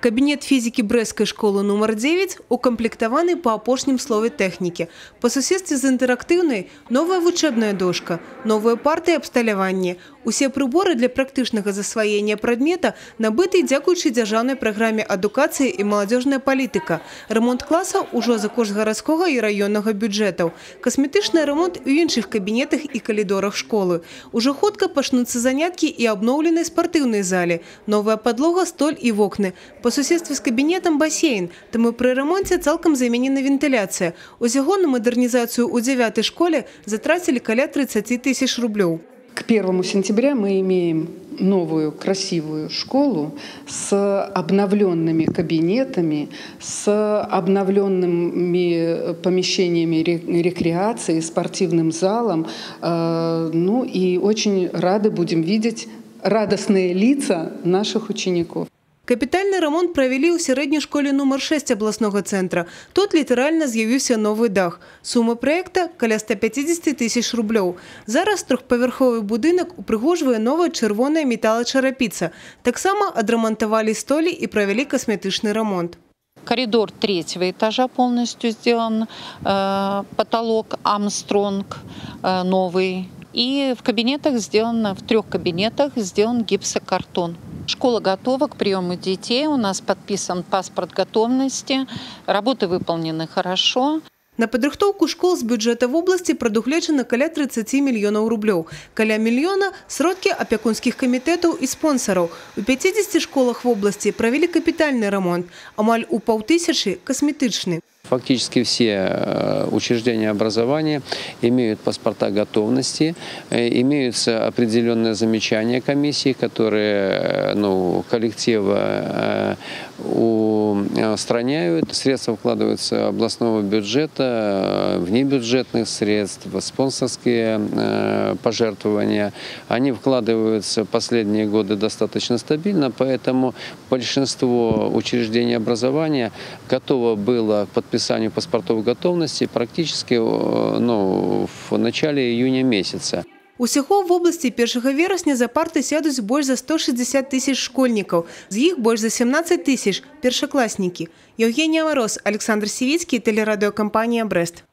Кабинет физики Брестской школы номер 9 укомплектованы по апошнім слове техники. По соседстве з интерактивной новая учебная дошка, новые парты и абсталяванне. Усе приборы для практычнага засвоения предмета набыты дзякуючы дзяржаўнай праграме адукацыі и молодежная политика. Ремонт класса уже за кошт гарадскога и районного бюджетов. Косметичный ремонт у іншых кабинетах и коридорах школы. Уже хутка пачнуцца заняткі и обновленной спортивной зале. Новая подлога, столь и окны. По соседстве с кабинетом бассейн, тому при ремонте цалком заменена вентиляция. Усяго на модернизацию у 9-й школе затратили каля 30 тысяч рублей. К 1 сентября мы имеем новую красивую школу с обновленными кабинетами, с обновленными помещениями рекреации, спортивным залом. Ну и очень рады будем видеть радостные лица наших учеников. Капітальний ремонт провели у середній школі номер 6 обласного центра. Тут літерально з'явився новий дах. Сума проєкту – каля 150 тисяч рублів. Зараз трьохповерховий будинок упригожує нова червона металочерепиця. Так само відремонтували столі і провели косметичний ремонт. Коридор 3-го этажа полностью сделан, потолок Армстронг новый. И в кабинетах сделано, в 3 кабинетах сделан гипсокартон. Школа готова к приему детей, у нас подписан паспорт готовности, работы выполнены хорошо. На підрихтовку школ з бюджету в області предугледжено каля 30 мільйонів рублів. Каля мільйона – сродки опікунських комітетів і спонсорів. У 50 школах в області провели капітальний ремонт, амаль у 5000 – косметичний. Фактически все учреждения образования имеют паспорта готовности, имеются определенные замечания комиссии, которые коллективы устраняют. Средства вкладываются областного бюджета, внебюджетных средств, спонсорские пожертвования. Они вкладываются последние годы достаточно стабильно, поэтому большинство учреждений образования готово было к подписанию паспортов готовности практически в начале июня месяца. Усяго в області 1 вересня за парти сядуть більш за 160 тисяч школьників. З їх більш за 17 тисяч – першокласники. Євгенія Мороз, Олександр Сівіцький, телерадіокомпанія «Брест».